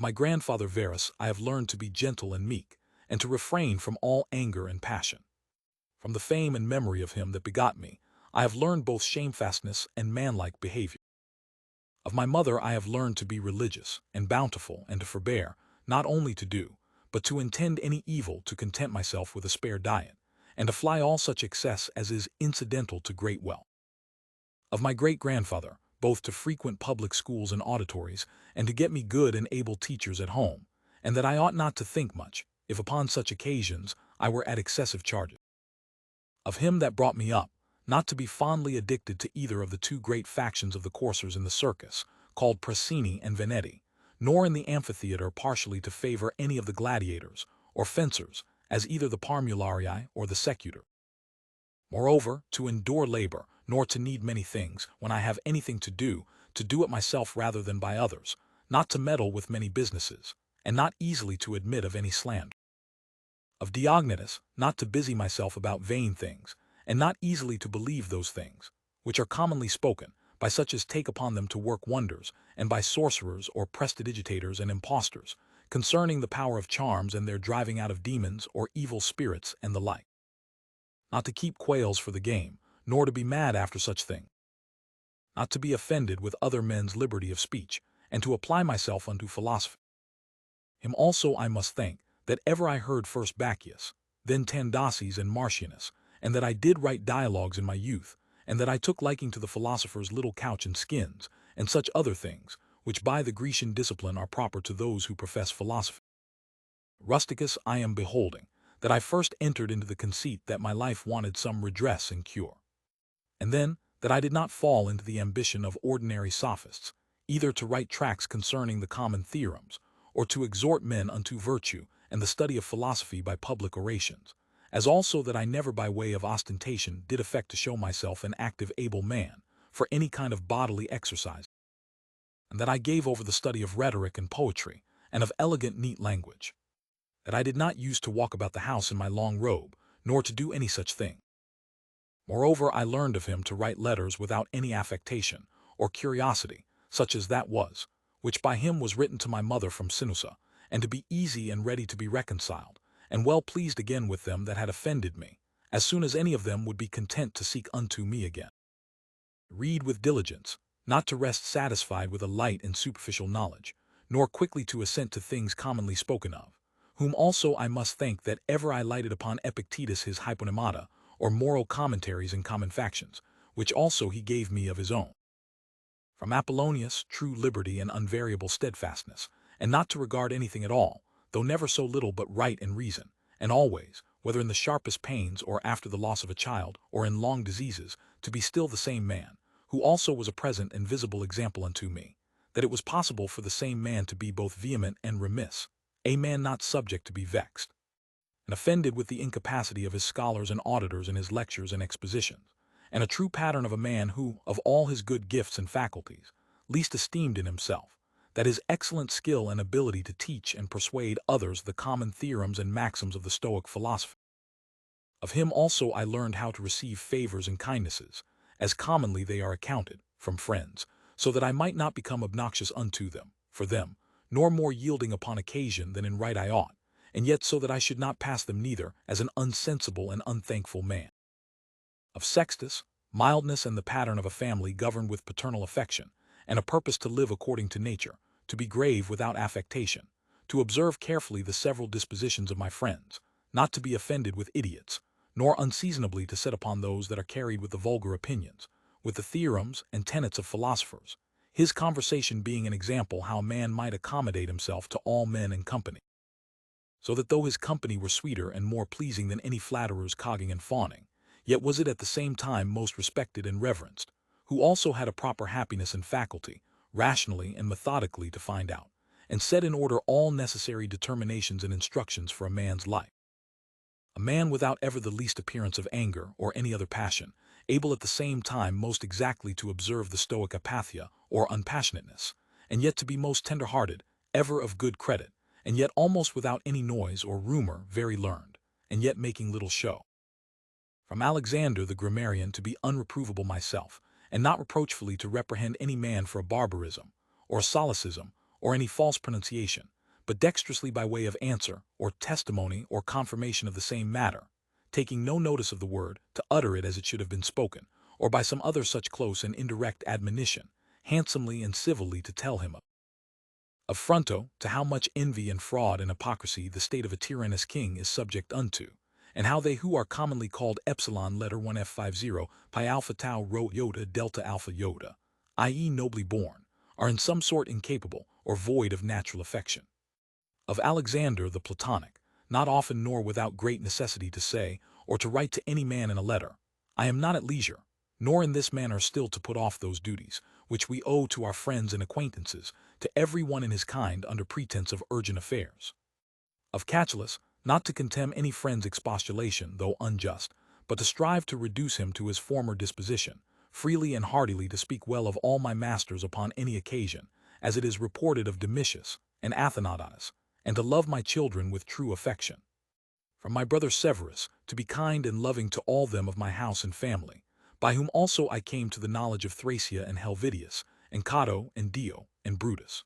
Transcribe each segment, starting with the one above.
my grandfather Verus I have learned to be gentle and meek, and to refrain from all anger and passion. From the fame and memory of him that begot me, I have learned both shamefastness and manlike behavior. Of my mother I have learned to be religious and bountiful, and to forbear, not only to do, but to intend any evil, to content myself with a spare diet, and to fly all such excess as is incidental to great wealth. Of my great-grandfather, both to frequent public schools and auditories, and to get me good and able teachers at home, and that I ought not to think much, if upon such occasions I were at excessive charges. Of him that brought me up, not to be fondly addicted to either of the two great factions of the coursers in the circus, called Prasini and Veneti, nor in the amphitheatre partially to favor any of the gladiators, or fencers, as either the parmularii or the secutor. Moreover, to endure labor, nor to need many things, when I have anything to do it myself rather than by others, not to meddle with many businesses, and not easily to admit of any slander. Of Diognetus, not to busy myself about vain things, and not easily to believe those things, which are commonly spoken, by such as take upon them to work wonders, and by sorcerers or prestidigitators and impostors, concerning the power of charms and their driving out of demons or evil spirits and the like. Not to keep quails for the game, nor to be mad after such things. Not to be offended with other men's liberty of speech, and to apply myself unto philosophy. Him also I must thank, that ever I heard first Bacchius, then Tandaces and Martianus, and that I did write dialogues in my youth, and that I took liking to the philosophers' little couch and skins, and such other things, which by the Grecian discipline are proper to those who profess philosophy. Rusticus I am beholding, that I first entered into the conceit that my life wanted some redress and cure. And then, that I did not fall into the ambition of ordinary sophists, either to write tracts concerning the common theorems, or to exhort men unto virtue and the study of philosophy by public orations, as also that I never by way of ostentation did affect to show myself an active able man, for any kind of bodily exercise, and that I gave over the study of rhetoric and poetry, and of elegant neat language, that I did not use to walk about the house in my long robe, nor to do any such thing. Moreover, I learned of him to write letters without any affectation, or curiosity, such as that was, which by him was written to my mother from Sinusa, and to be easy and ready to be reconciled, and well pleased again with them that had offended me, as soon as any of them would be content to seek unto me again. Read with diligence, not to rest satisfied with a light and superficial knowledge, nor quickly to assent to things commonly spoken of, whom also I must thank that ever I lighted upon Epictetus his Hyponemata, or moral commentaries and common factions, which also he gave me of his own. From Apollonius, true liberty and unvariable steadfastness, and not to regard anything at all, though never so little but right and reason, and always, whether in the sharpest pains or after the loss of a child, or in long diseases, to be still the same man, who also was a present and visible example unto me, that it was possible for the same man to be both vehement and remiss, a man not subject to be vexed and offended with the incapacity of his scholars and auditors in his lectures and expositions, and a true pattern of a man who, of all his good gifts and faculties, least esteemed in himself, that his excellent skill and ability to teach and persuade others the common theorems and maxims of the Stoic philosophy. Of him also I learned how to receive favors and kindnesses, as commonly they are accounted, from friends, so that I might not become obnoxious unto them, for them, nor more yielding upon occasion than in right I ought, and yet so that I should not pass them neither as an unsensible and unthankful man. Of Sextus, mildness and the pattern of a family governed with paternal affection, and a purpose to live according to nature, to be grave without affectation, to observe carefully the several dispositions of my friends, not to be offended with idiots, nor unseasonably to set upon those that are carried with the vulgar opinions, with the theorems and tenets of philosophers, his conversation being an example how a man might accommodate himself to all men and company, so that though his company were sweeter and more pleasing than any flatterer's cogging and fawning, yet was it at the same time most respected and reverenced, who also had a proper happiness and faculty, rationally and methodically to find out, and set in order all necessary determinations and instructions for a man's life. A man without ever the least appearance of anger or any other passion, able at the same time most exactly to observe the Stoic apatheia or unpassionateness, and yet to be most tender-hearted, ever of good credit, and yet almost without any noise or rumor, very learned, and yet making little show. From Alexander the grammarian to be unreprovable myself, and not reproachfully to reprehend any man for a barbarism, or a solecism, or any false pronunciation, but dexterously by way of answer, or testimony, or confirmation of the same matter, taking no notice of the word, to utter it as it should have been spoken, or by some other such close and indirect admonition, handsomely and civilly to tell him of fronto, to how much envy and fraud and hypocrisy the state of a tyrannous king is subject unto, and how they who are commonly called epsilon letter 1F50 pi alpha tau rho iota delta alpha iota, i.e. nobly born, are in some sort incapable or void of natural affection. Of Alexander the Platonic, not often nor without great necessity to say, or to write to any man in a letter, I am not at leisure, nor in this manner still to put off those duties, which we owe to our friends and acquaintances, to every one in his kind under pretense of urgent affairs. Of Catullus, not to contemn any friend's expostulation, though unjust, but to strive to reduce him to his former disposition, freely and heartily to speak well of all my masters upon any occasion, as it is reported of Domitius and Athenodonus, and to love my children with true affection. From my brother Severus, to be kind and loving to all them of my house and family, by whom also I came to the knowledge of Thracia and Helvidius, and Cato and Dio and Brutus.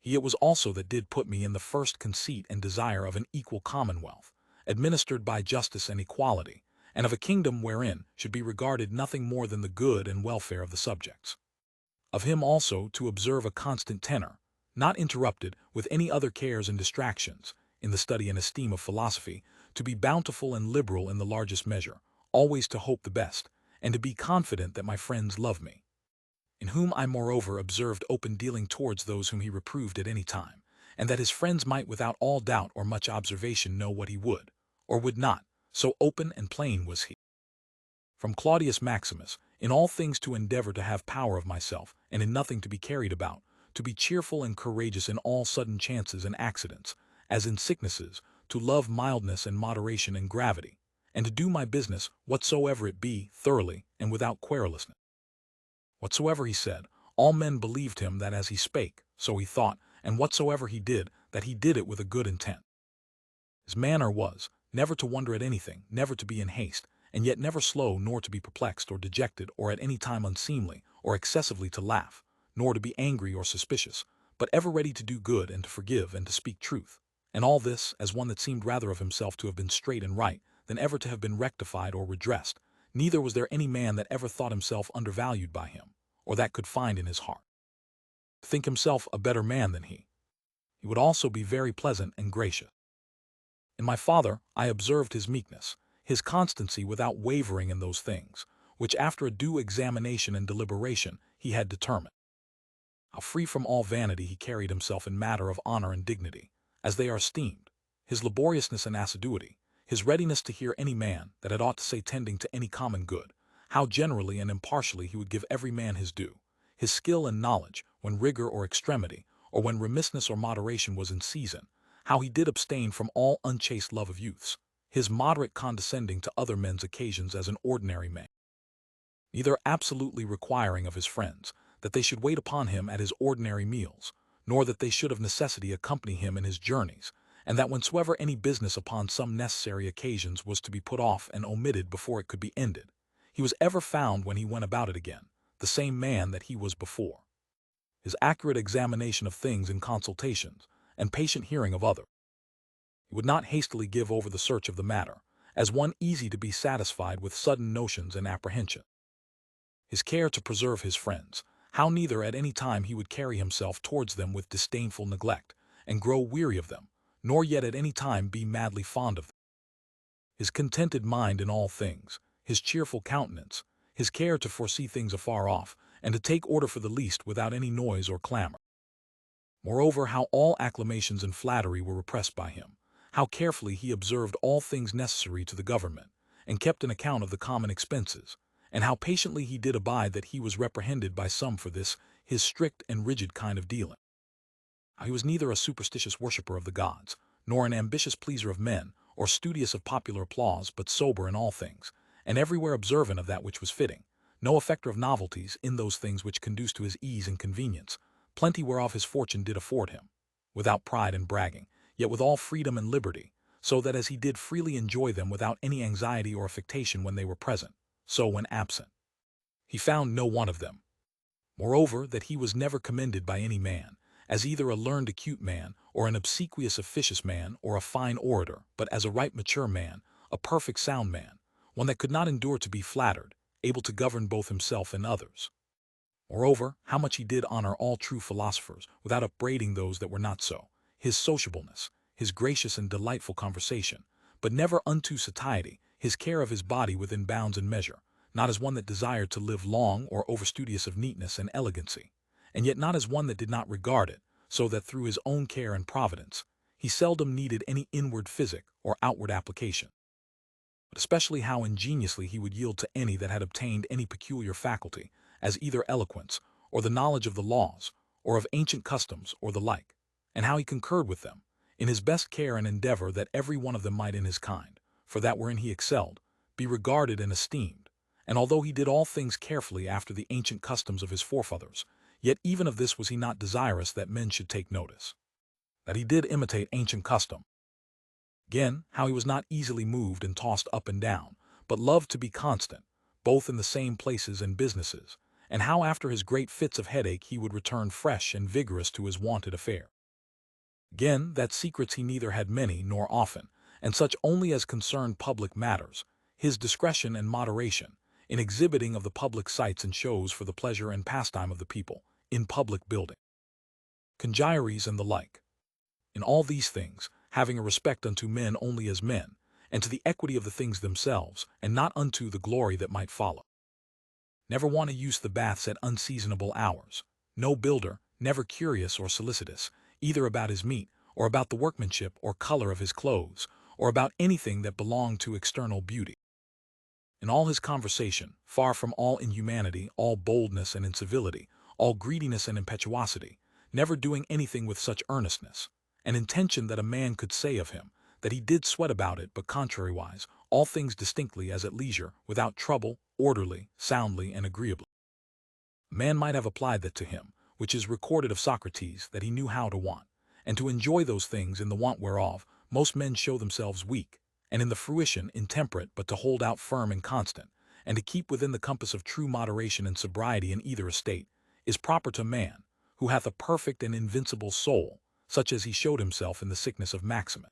He it was also that did put me in the first conceit and desire of an equal commonwealth, administered by justice and equality, and of a kingdom wherein should be regarded nothing more than the good and welfare of the subjects. Of him also to observe a constant tenor, not interrupted with any other cares and distractions, in the study and esteem of philosophy, to be bountiful and liberal in the largest measure, always to hope the best, and to be confident that my friends love me. In whom I moreover observed open dealing towards those whom he reproved at any time, and that his friends might without all doubt or much observation know what he would, or would not, so open and plain was he. From Claudius Maximus, in all things to endeavor to have power of myself, and in nothing to be carried about, to be cheerful and courageous in all sudden chances and accidents, as in sicknesses, to love mildness and moderation and gravity, and to do my business, whatsoever it be, thoroughly, and without querulousness. Whatsoever he said, all men believed him that as he spake, so he thought, and whatsoever he did, that he did it with a good intent. His manner was, never to wonder at anything, never to be in haste, and yet never slow nor to be perplexed or dejected or at any time unseemly or excessively to laugh, nor to be angry or suspicious, but ever ready to do good and to forgive and to speak truth, and all this as one that seemed rather of himself to have been straight and right than ever to have been rectified or redressed. Neither was there any man that ever thought himself undervalued by him, or that could find in his heart to think himself a better man than he. He would also be very pleasant and gracious. In my father I observed his meekness, his constancy without wavering in those things, which after a due examination and deliberation he had determined. How free from all vanity he carried himself in matter of honor and dignity, as they are esteemed, his laboriousness and assiduity, his readiness to hear any man that had aught to say tending to any common good, how generally and impartially he would give every man his due, his skill and knowledge, when rigor or extremity, or when remissness or moderation was in season, how he did abstain from all unchaste love of youths, his moderate condescending to other men's occasions as an ordinary man, neither absolutely requiring of his friends that they should wait upon him at his ordinary meals, nor that they should of necessity accompany him in his journeys, and that whensoever any business upon some necessary occasions was to be put off and omitted before it could be ended, he was ever found when he went about it again, the same man that he was before. His accurate examination of things in consultations, and patient hearing of others. He would not hastily give over the search of the matter, as one easy to be satisfied with sudden notions and apprehension. His care to preserve his friends, how neither at any time he would carry himself towards them with disdainful neglect, and grow weary of them, nor yet at any time be madly fond of them. His contented mind in all things, his cheerful countenance, his care to foresee things afar off, and to take order for the least without any noise or clamor. Moreover, how all acclamations and flattery were repressed by him, how carefully he observed all things necessary to the government, and kept an account of the common expenses, and how patiently he did abide that he was reprehended by some for this, his strict and rigid kind of dealing. How he was neither a superstitious worshipper of the gods, nor an ambitious pleaser of men, or studious of popular applause, but sober in all things, and everywhere observant of that which was fitting, no affecter of novelties in those things which conduce to his ease and convenience, plenty whereof his fortune did afford him, without pride and bragging, yet with all freedom and liberty, so that as he did freely enjoy them without any anxiety or affectation when they were present, so when absent, he found no want of them. Moreover, that he was never commended by any man, as either a learned acute man, or an obsequious officious man, or a fine orator, but as a ripe mature man, a perfect sound man, one that could not endure to be flattered, able to govern both himself and others. Moreover, how much he did honor all true philosophers, without upbraiding those that were not so, his sociableness, his gracious and delightful conversation, but never unto satiety, his care of his body within bounds and measure, not as one that desired to live long or overstudious of neatness and elegancy, and yet not as one that did not regard it, so that through his own care and providence, he seldom needed any inward physic or outward application. But especially how ingeniously he would yield to any that had obtained any peculiar faculty, as either eloquence, or the knowledge of the laws, or of ancient customs, or the like, and how he concurred with them, in his best care and endeavor that every one of them might in his kind, for that wherein he excelled, be regarded and esteemed. And although he did all things carefully after the ancient customs of his forefathers, yet even of this was he not desirous that men should take notice. That he did imitate ancient custom. Again, how he was not easily moved and tossed up and down, but loved to be constant, both in the same places and businesses, and how after his great fits of headache he would return fresh and vigorous to his wonted affair. Again, that secrets he neither had many nor often, and such only as concerned public matters, his discretion and moderation, in exhibiting of the public sights and shows for the pleasure and pastime of the people, in public building, congeries and the like. In all these things, having a respect unto men only as men, and to the equity of the things themselves, and not unto the glory that might follow. Never want to use the baths at unseasonable hours. No builder, never curious or solicitous, either about his meat, or about the workmanship or color of his clothes, or about anything that belonged to external beauty. In all his conversation, far from all inhumanity, all boldness and incivility, all greediness and impetuosity, never doing anything with such earnestness, an intention that a man could say of him, that he did sweat about it, but contrariwise, all things distinctly as at leisure, without trouble, orderly, soundly, and agreeably. A man might have applied that to him, which is recorded of Socrates, that he knew how to want, and to enjoy those things in the want whereof most men show themselves weak, and in the fruition intemperate, but to hold out firm and constant, and to keep within the compass of true moderation and sobriety in either estate, is proper to man, who hath a perfect and invincible soul, such as he showed himself in the sickness of Maximus.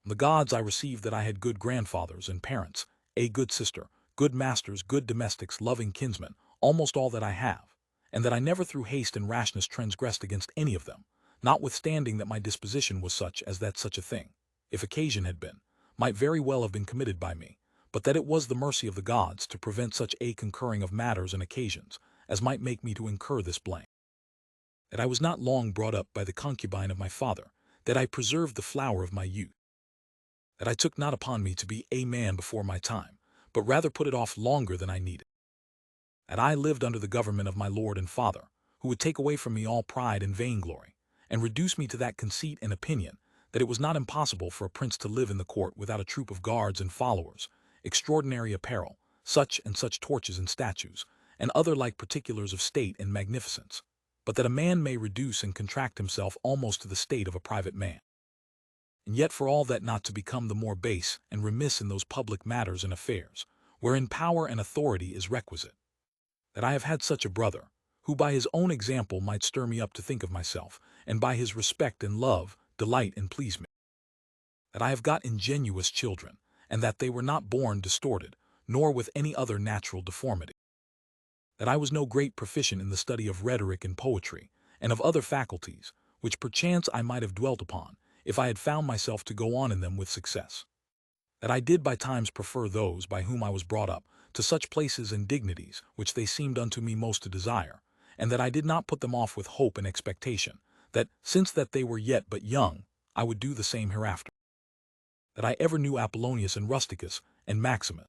From the gods I received that I had good grandfathers and parents, a good sister, good masters, good domestics, loving kinsmen, almost all that I have, and that I never through haste and rashness transgressed against any of them, notwithstanding that my disposition was such as that such a thing, if occasion had been, might very well have been committed by me, but that it was the mercy of the gods to prevent such a concurring of matters and occasions as might make me to incur this blame. That I was not long brought up by the concubine of my father, that I preserved the flower of my youth, that I took not upon me to be a man before my time, but rather put it off longer than I needed, that I lived under the government of my lord and father, who would take away from me all pride and vainglory, and reduce me to that conceit and opinion that it was not impossible for a prince to live in the court without a troop of guards and followers, extraordinary apparel, such and such torches and statues, and other like particulars of state and magnificence, but that a man may reduce and contract himself almost to the state of a private man. And yet for all that not to become the more base and remiss in those public matters and affairs, wherein power and authority is requisite. That I have had such a brother, who by his own example might stir me up to think of myself, and by his respect and love, delight and please me. That I have got ingenuous children, and that they were not born distorted, nor with any other natural deformity. That I was no great proficient in the study of rhetoric and poetry, and of other faculties, which perchance I might have dwelt upon, if I had found myself to go on in them with success. That I did by times prefer those by whom I was brought up to such places and dignities which they seemed unto me most to desire, and that I did not put them off with hope and expectation, that, since that they were yet but young, I would do the same hereafter. That I ever knew Apollonius and Rusticus and Maximus.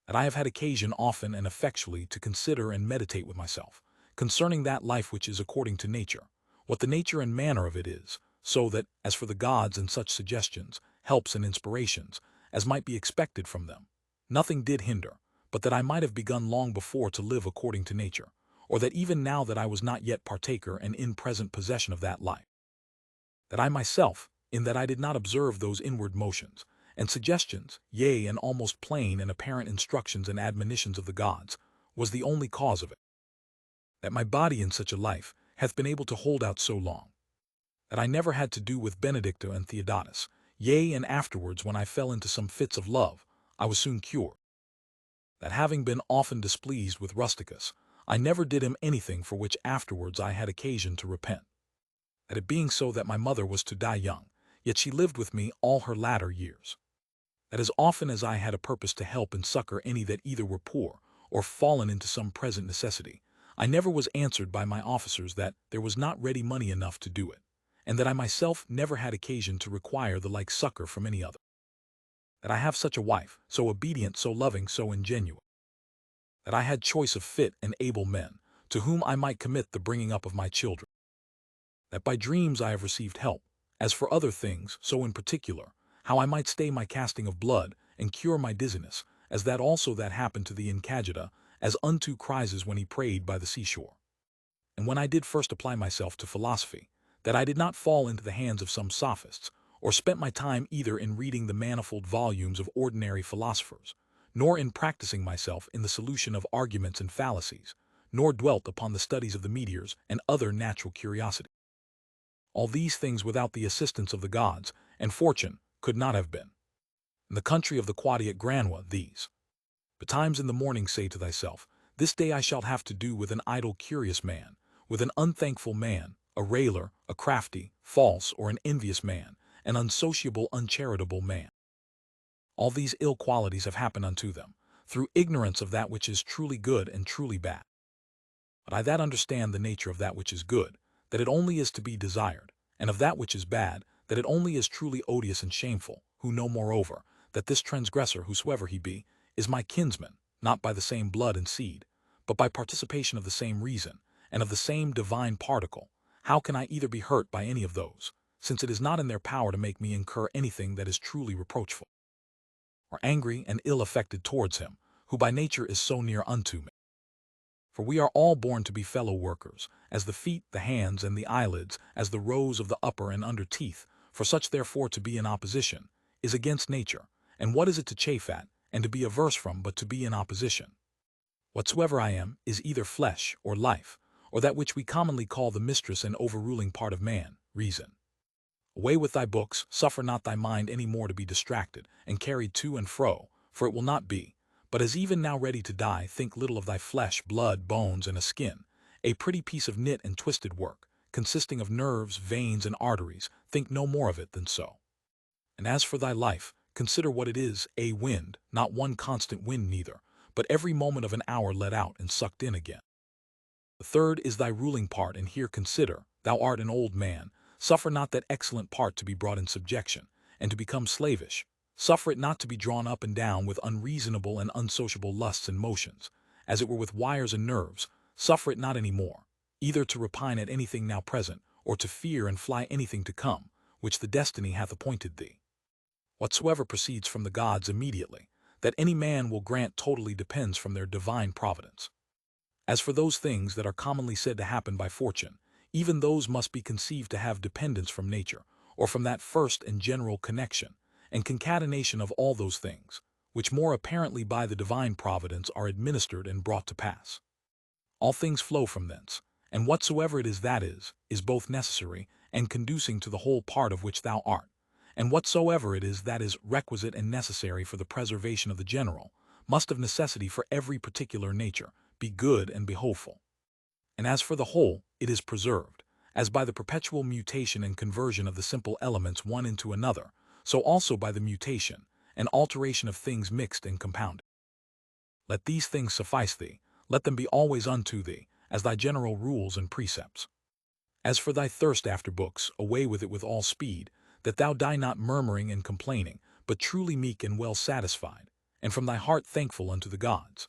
That I have had occasion often and effectually to consider and meditate with myself, concerning that life which is according to nature, what the nature and manner of it is, so that, as for the gods and such suggestions, helps and inspirations, as might be expected from them, nothing did hinder, but that I might have begun long before to live according to nature, or that even now that I was not yet partaker and in present possession of that life. That I myself, in that I did not observe those inward motions, and suggestions, yea, and almost plain and apparent instructions and admonitions of the gods, was the only cause of it. That my body in such a life, hath been able to hold out so long, that I never had to do with Benedicta and Theodotus, yea, and afterwards when I fell into some fits of love, I was soon cured. That having been often displeased with Rusticus, I never did him anything for which afterwards I had occasion to repent. That it being so that my mother was to die young, yet she lived with me all her latter years. That as often as I had a purpose to help and succor any that either were poor or fallen into some present necessity, I never was answered by my officers that there was not ready money enough to do it, and that I myself never had occasion to require the like succor from any other. That I have such a wife, so obedient, so loving, so ingenuous, that I had choice of fit and able men, to whom I might commit the bringing up of my children. That by dreams I have received help, as for other things, so in particular, how I might stay my casting of blood, and cure my dizziness, as that also that happened to the Incagita, as unto Chryses when he prayed by the seashore. And when I did first apply myself to philosophy, that I did not fall into the hands of some sophists, or spent my time either in reading the manifold volumes of ordinary philosophers, nor in practicing myself in the solution of arguments and fallacies, nor dwelt upon the studies of the meteors and other natural curiosities. All these things without the assistance of the gods and fortune could not have been. In the country of the Quadiat Granua these betimes in the morning say to thyself, this day I shall have to do with an idle curious man, with an unthankful man, a railer, a crafty, false, or an envious man, an unsociable, uncharitable man. All these ill qualities have happened unto them, through ignorance of that which is truly good and truly bad. But I that understand the nature of that which is good, that it only is to be desired, and of that which is bad, that it only is truly odious and shameful, who know moreover, that this transgressor, whosoever he be, is my kinsman, not by the same blood and seed, but by participation of the same reason, and of the same divine particle, how can I either be hurt by any of those, since it is not in their power to make me incur anything that is truly reproachful, or angry and ill affected towards him, who by nature is so near unto me? For we are all born to be fellow workers, as the feet, the hands, and the eyelids, as the rows of the upper and under teeth, for such therefore to be in opposition, is against nature, and what is it to chafe at, and to be averse from, but to be in opposition? Whatsoever I am, is either flesh, or life, or that which we commonly call the mistress and overruling part of man, reason. Away with thy books, suffer not thy mind any more to be distracted, and carried to and fro, for it will not be. But as even now ready to die, think little of thy flesh, blood, bones, and a skin, a pretty piece of knit and twisted work, consisting of nerves, veins, and arteries, think no more of it than so. And as for thy life, consider what it is, a wind, not one constant wind neither, but every moment of an hour let out and sucked in again. The third is thy ruling part, and here consider, thou art an old man, suffer not that excellent part to be brought in subjection, and to become slavish. Suffer it not to be drawn up and down with unreasonable and unsociable lusts and motions, as it were with wires and nerves. Suffer it not any more, either to repine at anything now present, or to fear and fly anything to come, which the destiny hath appointed thee. Whatsoever proceeds from the gods immediately, that any man will grant totally depends from their divine providence. As for those things that are commonly said to happen by fortune, even those must be conceived to have dependence from nature, or from that first and general connection, and concatenation of all those things, which more apparently by the divine providence are administered and brought to pass. All things flow from thence, and whatsoever it is that is both necessary and conducing to the whole part of which thou art, and whatsoever it is that is requisite and necessary for the preservation of the general, must of necessity for every particular nature be good and behoveful. And as for the whole, it is preserved, as by the perpetual mutation and conversion of the simple elements one into another, so also by the mutation and alteration of things mixed and compounded. Let these things suffice thee, let them be always unto thee, as thy general rules and precepts. As for thy thirst after books, away with it with all speed, that thou die not murmuring and complaining, but truly meek and well satisfied, and from thy heart thankful unto the gods.